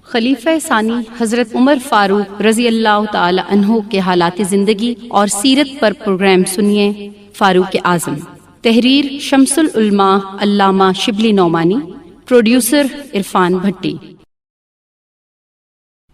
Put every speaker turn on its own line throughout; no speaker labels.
خلیفہ ثانی حضرت عمر فاروق رضی اللہ تعالی عنہ کے حالات زندگی اور سیرت پر پروگرام سنیے۔ فاروق اعظم، تحریر شمس العلماء علامہ شبلی نعمانی، پروڈیوسر عرفان بھٹی۔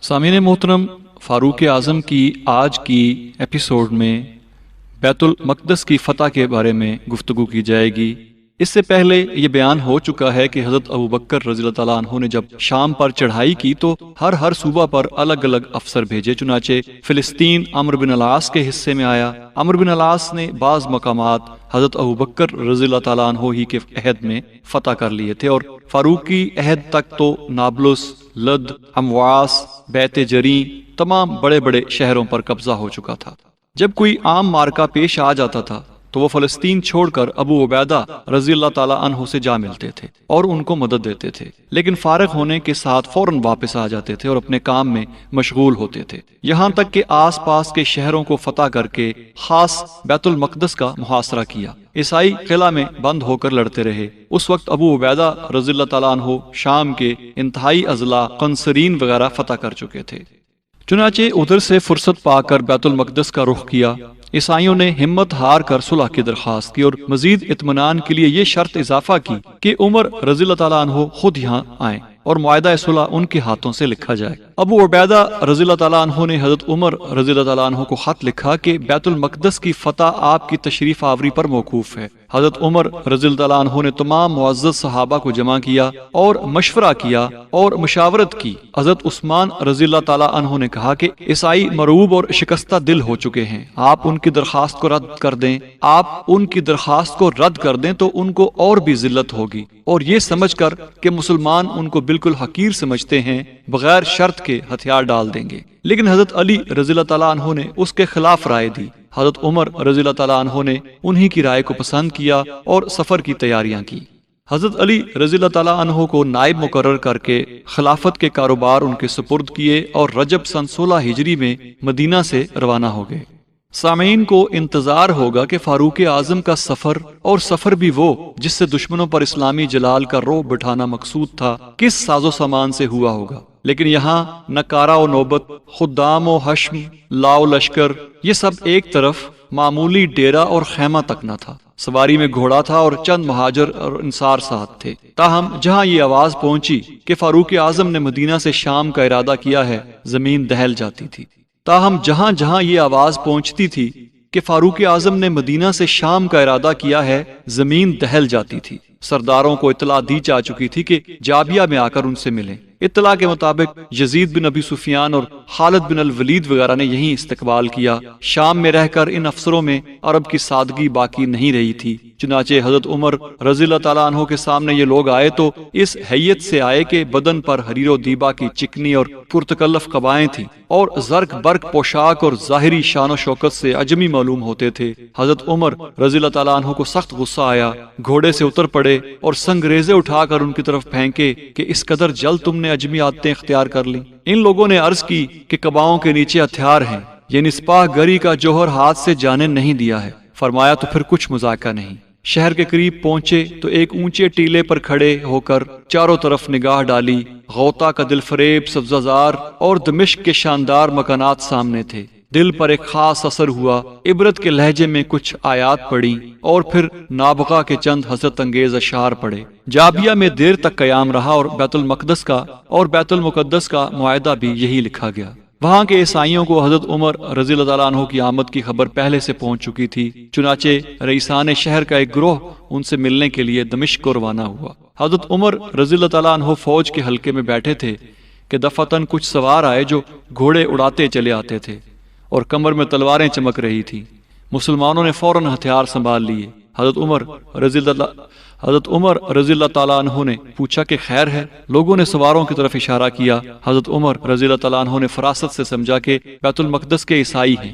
سامعین محترم، فاروق اعظم کی آج کی ایپیسوڈ میں بیت المقدس کی فتح کے بارے میں گفتگو کی جائے گی۔ اس سے پہلے یہ بیان ہو چکا ہے کہ حضرت ابوبکر رضی اللہ تعالیٰ عنہ نے جب شام پر چڑھائی کی تو ہر صوبہ پر الگ الگ افسر بھیجے، چنانچہ فلسطین عمرو بن العاص کے حصے میں آیا۔ عمرو بن العاص نے بعض مقامات حضرت ابوبکر رضی اللہ تعالیٰ عنہ ہی کے عہد میں فتح کر لیے تھے، اور فاروقی عہد تک تو نابلس، لد، امواس، بیت جری، تمام بڑے بڑے شہروں پر قبضہ ہو چکا تھا۔ جب کوئی عام مارکا پیش آ جاتا تھا تو وہ فلسطین چھوڑ کر ابو عبیدہ رضی اللہ تعالیٰ عنہ سے جا ملتے تھے اور ان کو مدد دیتے تھے، لیکن فارغ ہونے کے ساتھ فوراً واپس آ جاتے تھے اور اپنے کام میں مشغول ہوتے تھے، یہاں تک کہ آس پاس کے شہروں کو فتح کر کے خاص بیت المقدس کا محاصرہ کیا۔ عیسائی قلعہ میں بند ہو کر لڑتے رہے۔ اس وقت ابو عبیدہ رضی اللہ تعالیٰ عنہ شام کے انتہائی اضلاع قنسرین وغیرہ فتح کر چکے تھے، چنانچہ ادھر سے فرصت پا کر بیت المقدس کا رخ کیا۔ عیسائیوں نے ہمت ہار کر صلح کی درخواست کی اور مزید اطمینان کے لیے یہ شرط اضافہ کی کہ عمر رضی اللہ تعالیٰ عنہ خود یہاں آئیں اور معاہدہ صلح ان کے ہاتھوں سے لکھا جائے۔ ابو عبیدہ رضی اللہ تعالیٰ عنہ نے حضرت عمر رضی اللہ تعالیٰ عنہ کو خط لکھا کہ بیت المقدس کی فتح آپ کی تشریف آوری پر موقوف ہے۔ حضرت عمر رضی اللہ تعالیٰ عنہ نے تمام معزز صحابہ کو جمع کیا اور مشورہ کیا اور مشاورت کی۔ حضرت عثمان رضی اللہ تعالیٰ عنہ نے کہا کہ عیسائی مروب اور شکستہ دل ہو چکے ہیں، آپ ان کی درخواست کو رد کر دیں، تو ان کو اور بھی ذلت ہوگی، اور یہ سمجھ کر کہ مسلمان ان کو بالکل حقیر سمجھتے ہیں بغیر شرط کے ہتھیار ڈال دیں گے۔ لیکن حضرت علی رضی اللہ تعالیٰ عنہ نے اس کے خلاف رائے دی۔ حضرت عمر رضی اللہ تعالیٰ عنہ نے انہی کی رائے کو پسند کیا اور سفر کی تیاریاں کی۔ حضرت علی رضی اللہ تعالیٰ عنہ کو نائب مقرر کر کے خلافت کے کاروبار ان کے سپرد کیے اور رجب سن 16 ہجری میں مدینہ سے روانہ ہو گئے۔ سامعین کو انتظار ہوگا کہ فاروق اعظم کا سفر بھی وہ جس سے دشمنوں پر اسلامی جلال کا رعب بٹھانا مقصود تھا، کس ساز و سامان سے ہوا ہوگا، لیکن یہاں نہ کارا و نوبت، خدام و حشم، لاؤ لشکر، یہ سب ایک طرف، معمولی ڈیرا اور خیمہ تک نہ تھا، سواری میں گھوڑا تھا اور چند مہاجر اور انصار ساتھ تھے۔ تاہم جہاں یہ آواز پہنچی کہ فاروق اعظم نے مدینہ سے شام کا ارادہ کیا ہے، زمین دہل جاتی تھی۔ جہاں یہ آواز پہنچتی تھی کہ فاروق اعظم نے مدینہ سے شام کا ارادہ کیا ہے، زمین دہل جاتی تھی۔ سرداروں کو اطلاع دی جا چکی تھی کہ جابیہ میں آ کر ان سے ملیں۔ اطلاع کے مطابق یزید بن ابی سفیان اور خالد بن الولید وغیرہ نے یہیں استقبال کیا۔ شام میں رہ کر ان افسروں میں عرب کی سادگی باقی نہیں رہی تھی، چنانچہ حضرت عمر رضی اللہ تعالیٰ عنہ کے سامنے یہ لوگ آئے تو اس حیت سے آئے کہ بدن پر حریر و دیبا کی چکنی اور پرتکلف قبائیں تھیں اور زرق برق پوشاک اور ظاہری شان و شوکت سے عجمی معلوم ہوتے تھے۔ حضرت عمر رضی اللہ تعالیٰ عنہ کو سخت غصہ آیا، گھوڑے سے اتر پڑے اور سنگریزے اٹھا کر ان کی طرف پھینکے کہ اس قدر جلد تم نے عجمی عادتیں اختیار کر لیں۔ ان لوگوں نے عرض کی کہ قباؤں کے نیچے ہتھیار ہیں، یہ نسپاہ گری کا جوہر ہاتھ سے جانے نہیں دیا ہے۔ فرمایا تو پھر کچھ مذاکرہ نہیں۔ شہر کے قریب پہنچے تو ایک اونچے ٹیلے پر کھڑے ہو کر چاروں طرف نگاہ ڈالی۔ غوطہ کا دل فریب سبزہ زار اور دمشق کے شاندار مکانات سامنے تھے۔ دل پر ایک خاص اثر ہوا، عبرت کے لہجے میں کچھ آیات پڑھی اور پھر نابغہ کے چند حسرت انگیز اشعار پڑھے۔ جابیہ میں دیر تک قیام رہا اور بیت المقدس کا معاہدہ بھی یہی لکھا گیا۔ وہاں کے عیسائیوں کو حضرت عمر رضی اللہ تعالیٰ عنہ کی آمد کی خبر پہلے سے پہنچ چکی تھی، چنانچہ رئیسان شہر کا ایک گروہ ان سے ملنے کے لیے دمشق کو روانہ ہوا۔ حضرت عمر رضی اللہ تعالیٰ عنہ فوج کے حلقے میں بیٹھے تھے کہ دفعتاً کچھ سوار آئے جو گھوڑے اڑاتے چلے آتے تھے اور کمر میں تلواریں چمک رہی تھیں۔ مسلمانوں نے فوراً ہتھیار سنبھال لیے۔ حضرت عمر رضی اللہ تعالیٰ عنہ نے پوچھا کہ خیر ہے؟ لوگوں نے سواروں کی طرف اشارہ کیا۔ حضرت عمر رضی اللہ تعالیٰ عنہ نے فراست سے سمجھا کہ بیت المقدس کے عیسائی ہیں۔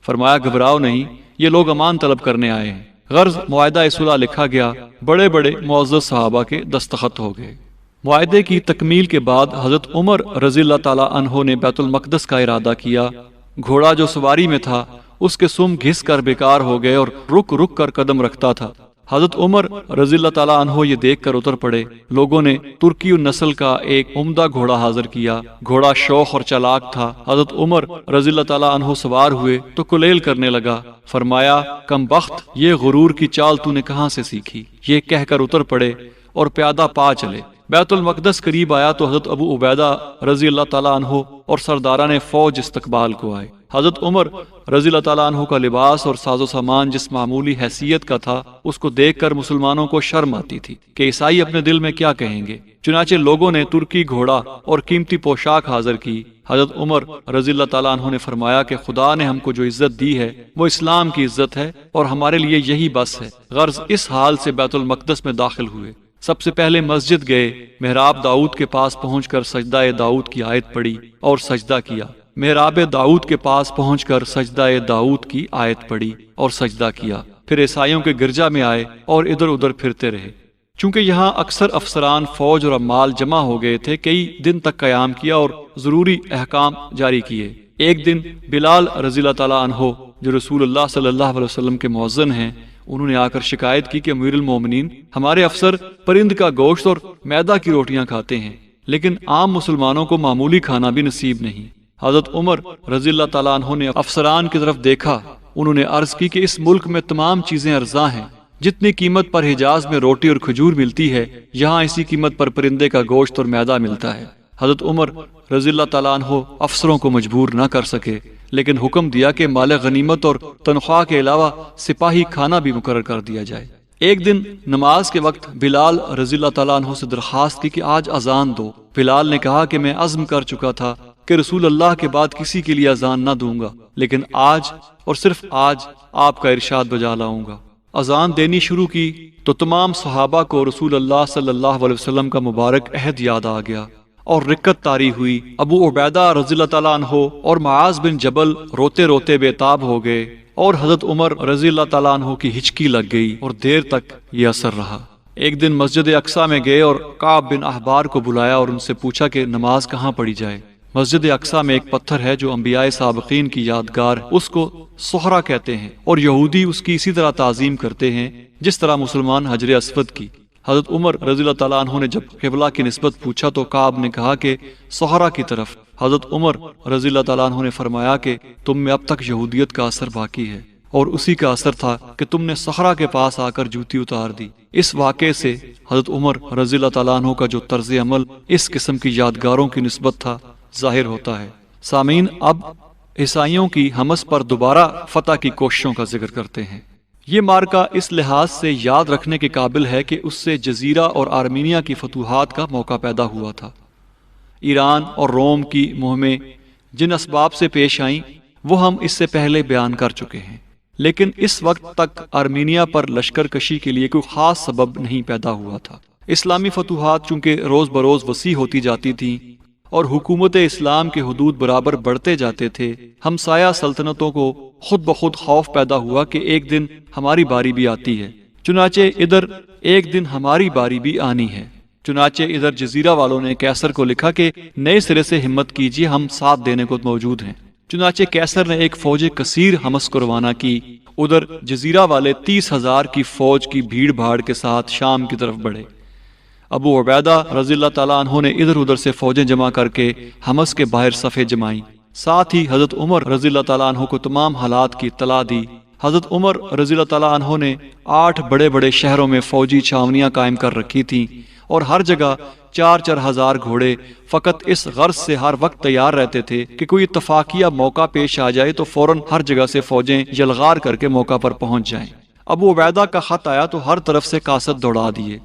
فرمایا گھبراؤ نہیں، یہ لوگ امان طلب کرنے آئے ہیں۔ غرض معاہدہ صلح لکھا گیا، بڑے بڑے معزز صحابہ کے دستخط ہو گئے۔ معاہدے کی تکمیل کے بعد حضرت عمر رضی اللہ تعالیٰ عنہ نے بیت المقدس کا ارادہ کیا۔ گھوڑا جو سواری میں تھا اس کے سم گھس کر بیکار ہو گئے اور رک رک کر قدم رکھتا تھا۔ حضرت عمر رضی اللہ تعالیٰ عنہ یہ دیکھ کر اتر پڑے۔ لوگوں نے ترکی نسل کا ایک عمدہ گھوڑا حاضر کیا۔ گھوڑا شوخ اور چالاک تھا۔ حضرت عمر رضی اللہ تعالیٰ عنہ سوار ہوئے تو کلیل کرنے لگا۔ فرمایا، کم بخت، یہ غرور کی چال تو نے کہاں سے سیکھی؟ یہ کہہ کر اتر پڑے اور پیادہ پا چلے۔ بیت المقدس قریب آیا تو حضرت ابو عبیدہ رضی اللہ تعالیٰ عنہ اور سرداران فوج استقبال کو آئے۔ حضرت عمر رضی اللہ تعالیٰ عنہ کا لباس اور ساز و سامان جس معمولی حیثیت کا تھا، اس کو دیکھ کر مسلمانوں کو شرم آتی تھی کہ عیسائی اپنے دل میں کیا کہیں گے۔ چنانچہ لوگوں نے ترکی گھوڑا اور قیمتی پوشاک حاضر کی۔ حضرت عمر رضی اللہ تعالیٰ عنہ نے فرمایا کہ خدا نے ہم کو جو عزت دی ہے وہ اسلام کی عزت ہے اور ہمارے لیے یہی بس ہے۔ غرض اس حال سے بیت المقدس میں داخل ہوئے۔ سب سے پہلے مسجد گئے، محراب داؤد کے پاس پہنچ کر سجدہ داؤد کی آیت پڑھی اور سجدہ کیا۔ محراب داؤد کے پاس پہنچ کر سجدہ داؤد کی آیت پڑھی اور سجدہ کیا۔ پھر عیسائیوں کے گرجا میں آئے اور ادھر ادھر پھرتے رہے۔ چونکہ یہاں اکثر افسران فوج اور عمال جمع ہو گئے تھے، کئی دن تک قیام کیا اور ضروری احکام جاری کیے۔ ایک دن بلال رضی اللہ تعالیٰ عنہ جو رسول اللہ صلی اللہ علیہ وسلم کے مؤذن ہیں، انہوں نے آ کر شکایت کی کہ امیر المومنین، ہمارے افسر پرند کا گوشت اور میدہ کی روٹیاں کھاتے ہیں، لیکن عام مسلمانوں کو معمولی کھانا بھی نصیب نہیں۔ حضرت عمر رضی اللہ تعالیٰ عنہ نے افسران کی طرف دیکھا۔ انہوں نے عرض کی کہ اس ملک میں تمام چیزیں ارزاں ہیں۔ جتنی قیمت پر حجاز میں روٹی اور کھجور ملتی ہے، یہاں اسی قیمت پر پرندے کا گوشت اور میدہ ملتا ہے۔ حضرت عمر رضی اللہ تعالیٰ عنہ افسروں کو مجبور نہ کر سکے، لیکن حکم دیا کہ مال غنیمت اور تنخواہ کے علاوہ سپاہی کھانا بھی مقرر کر دیا جائے۔ ایک دن نماز کے وقت بلال رضی اللہ تعالیٰ عنہ سے درخواست کی کہ آج اذان دو۔ بلال نے کہا کہ میں عزم کر چکا تھا کہ رسول اللہ کے بعد کسی کے لیے اذان نہ دوں گا، لیکن آج اور صرف آج آپ کا ارشاد بجا لاؤں گا۔ اذان دینی شروع کی تو تمام صحابہ کو رسول اللہ صلی اللہ علیہ وسلم کا مبارک عہد یاد آ گیا اور رکت طاری ہوئی۔ ابو عبیدہ رضی اللہ تعالیٰ عنہ اور معاذ بن جبل روتے روتے بے تاب ہو گئے اور حضرت عمر رضی اللہ تعالیٰ عنہ کی ہچکی لگ گئی اور دیر تک یہ اثر رہا۔ ایک دن مسجد اقصیٰ میں گئے اور کعب بن احبار کو بلایا اور ان سے پوچھا کہ نماز کہاں پڑھی جائے۔ مسجد اقصیٰ میں ایک پتھر ہے جو انبیاء سابقین کی یادگار، اس کو صحرا کہتے ہیں، اور یہودی اس کی اسی طرح تعظیم کرتے ہیں جس طرح مسلمان حجر اسود کی۔ حضرت عمر رضی اللہ تعالیٰ عنہ نے جب قبلہ کی نسبت پوچھا تو کعب نے کہا کہ صحرا کی طرف۔ حضرت عمر رضی اللہ تعالیٰ عنہ نے فرمایا کہ تم میں اب تک یہودیت کا اثر باقی ہے، اور اسی کا اثر تھا کہ تم نے صحرا کے پاس آ کر جوتی اتار دی۔ اس واقعے سے حضرت عمر رضی اللہ تعالیٰ عنہ کا جو طرز عمل اس قسم کی یادگاروں کی نسبت تھا ظاہر ہوتا ہے۔ سامعین، اب عیسائیوں کی حمص پر دوبارہ فتح کی کوششوں کا ذکر کرتے ہیں۔ یہ مارکہ اس لحاظ سے یاد رکھنے کے قابل ہے کہ اس سے جزیرہ اور آرمینیا کی فتوحات کا موقع پیدا ہوا تھا۔ ایران اور روم کی مہمیں جن اسباب سے پیش آئیں وہ ہم اس سے پہلے بیان کر چکے ہیں، لیکن اس وقت تک آرمینیا پر لشکر کشی کے لیے کوئی خاص سبب نہیں پیدا ہوا تھا۔ اسلامی فتوحات چونکہ روز بروز وسیع ہوتی جاتی تھیں اور حکومت اسلام کے حدود برابر بڑھتے جاتے تھے، ہمسایہ سلطنتوں کو خود بخود خوف پیدا ہوا کہ ایک دن ہماری باری بھی آتی ہے، چنانچہ ادھر ایک دن ہماری باری بھی آنی ہے۔ چنانچہ ادھر جزیرہ والوں نے قیصر کو لکھا کہ نئے سرے سے ہمت کیجیے، ہم ساتھ دینے کو موجود ہیں۔ چنانچہ قیصر نے ایک فوج کثیر حمص کو روانہ کی۔ ادھر جزیرہ والے 30,000 کی فوج کی بھیڑ بھاڑ کے ساتھ شام کی طرف بڑھے۔ ابو عبیدہ رضی اللہ تعالیٰ عنہ نے ادھر ادھر سے فوجیں جمع کر کے حمص کے باہر صفیں جمائیں۔ ساتھ ہی حضرت عمر رضی اللہ تعالیٰ عنہ کو تمام حالات کی اطلاع دی۔ حضرت عمر رضی اللہ تعالیٰ عنہ نے 8 بڑے بڑے شہروں میں فوجی چھاونیاں قائم کر رکھی تھیں اور ہر جگہ 4-4 ہزار گھوڑے فقط اس غرض سے ہر وقت تیار رہتے تھے کہ کوئی اتفاقیہ موقع پیش آ جائے تو فوراً ہر جگہ سے فوجیں یلغار کر کے موقع پر پہنچ جائیں۔ ابو عبیدہ کا خط آیا تو ہر طرف سے قاصد دوڑا دیے۔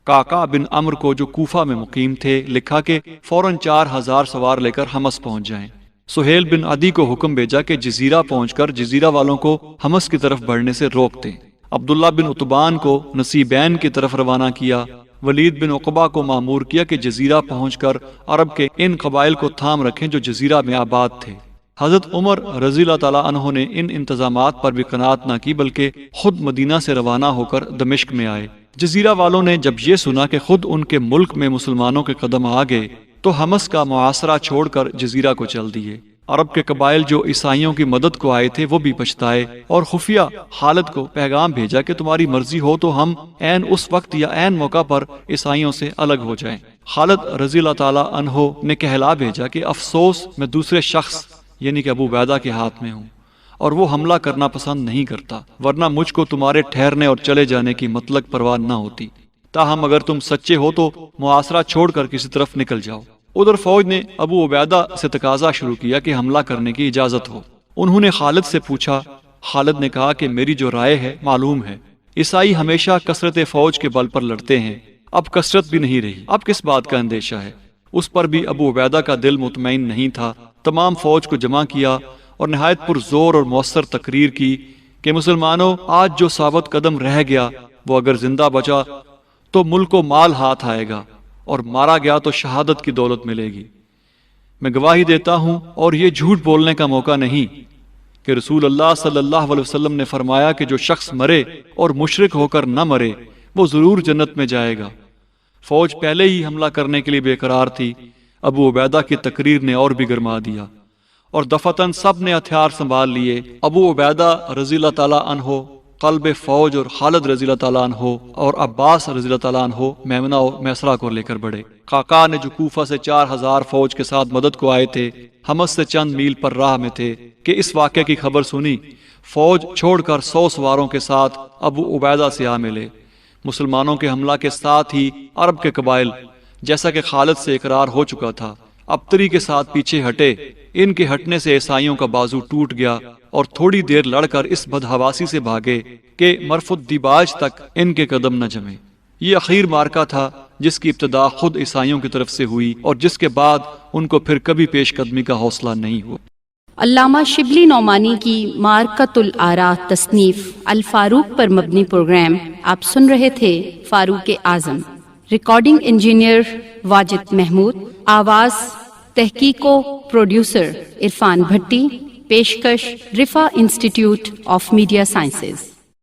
قعقاع بن عمرو کو جو کوفہ میں مقیم تھے لکھا کہ فوراً 4,000 سوار لے کر حمص پہنچ جائیں۔ سہیل بن عدی کو حکم بھیجا کہ جزیرہ پہنچ کر جزیرہ والوں کو حمص کی طرف بڑھنے سے روک دیں۔ عبداللہ بن عتبان کو نصیبین کی طرف روانہ کیا۔ ولید بن عقبہ کو مامور کیا کہ جزیرہ پہنچ کر عرب کے ان قبائل کو تھام رکھیں جو جزیرہ میں آباد تھے۔ حضرت عمر رضی اللہ تعالیٰ عنہ نے ان انتظامات پر بھی قناعت نہ کی بلکہ خود مدینہ سے روانہ ہو کر دمشق میں آئے۔ جزیرہ والوں نے جب یہ سنا کہ خود ان کے ملک میں مسلمانوں کے قدم آ گئے تو حمص کا محاصرہ چھوڑ کر جزیرہ کو چل دیے۔ عرب کے قبائل جو عیسائیوں کی مدد کو آئے تھے وہ بھی پچھتائے اور خفیہ خالد کو پیغام بھیجا کہ تمہاری مرضی ہو تو ہم عین اس وقت یا عین موقع پر عیسائیوں سے الگ ہو جائیں۔ خالد رضی اللہ تعالی عنہ نے کہلا بھیجا کہ افسوس میں دوسرے شخص یعنی کہ ابو عبیدہ کے ہاتھ میں ہوں اور وہ حملہ کرنا پسند نہیں کرتا، ورنہ مجھ کو تمہارے ٹھہرنے اور چلے جانے کی مطلق پرواہ نہ ہوتی، تاہم اگر تم سچے ہو تو محاصرہ چھوڑ کر کسی طرف نکل جاؤ۔ ادھر فوج نے ابو عبیدہ سے تقاضا شروع کیا کہ حملہ کرنے کی اجازت ہو۔ انہوں نے خالد سے پوچھا، خالد نے کہا کہ میری جو رائے ہے معلوم ہے، عیسائی ہمیشہ کثرت فوج کے بل پر لڑتے ہیں، اب کثرت بھی نہیں رہی، اب کس بات کا اندیشہ ہے؟ اس پر بھی ابو عبیدہ کا دل مطمئن نہیں تھا۔ تمام فوج کو جمع کیا اور نہایت پرزور اور مؤثر تقریر کی کہ مسلمانوں، آج جو ثابت قدم رہ گیا وہ اگر زندہ بچا تو ملک و مال ہاتھ آئے گا، اور مارا گیا تو شہادت کی دولت ملے گی۔ میں گواہی دیتا ہوں اور یہ جھوٹ بولنے کا موقع نہیں کہ رسول اللہ صلی اللہ علیہ وسلم نے فرمایا کہ جو شخص مرے اور مشرک ہو کر نہ مرے وہ ضرور جنت میں جائے گا۔ فوج پہلے ہی حملہ کرنے کے لیے بے قرار تھی، ابو عبیدہ کی تقریر نے اور بھی گرما دیا اور دفعتاً سب نے ہتھیار سنبھال لیے۔ ابو عبیدہ رضی اللہ تعالیٰ عنہ قلب فوج اور خالد رضی اللہ تعالیٰ عنہ اور عباس رضی اللہ تعالیٰ عنہ میمنہ اور میسرہ کو لے کر بڑھے۔ قعقاع نے جو کوفہ سے 4000 فوج کے ساتھ مدد کو آئے تھے، حمص سے چند میل پر راہ میں تھے کہ اس واقعے کی خبر سنی، فوج چھوڑ کر 100 سواروں کے ساتھ ابو عبیدہ سے آ ملے۔ مسلمانوں کے حملہ کے ساتھ ہی عرب کے قبائل، جیسا کہ خالد سے اقرار ہو چکا تھا، ابتری کے ساتھ پیچھے ہٹے۔ ان کے ہٹنے سے عیسائیوں کا بازو ٹوٹ گیا اور تھوڑی دیر لڑ کر اس بدحواسی سے بھاگے کہ مرف الدیباج تک ان کے قدم نہ جمے۔ یہ اخیر مارکا تھا جس کی ابتدا خود عیسائیوں کی طرف سے ہوئی اور جس کے بعد ان کو پھر کبھی پیش قدمی کا حوصلہ نہیں ہوا۔
علامہ شبلی نعمانی کی معرکۃ الآراء تصنیف الفاروق پر مبنی پروگرام آپ سن رہے تھے۔ فاروق اعظم، ریکارڈنگ انجینئر واجد محمود، آواز تحقیق و پروڈیوسر عرفان بھٹی، پیشکش رفا انسٹیٹیوٹ آف میڈیا سائنسز۔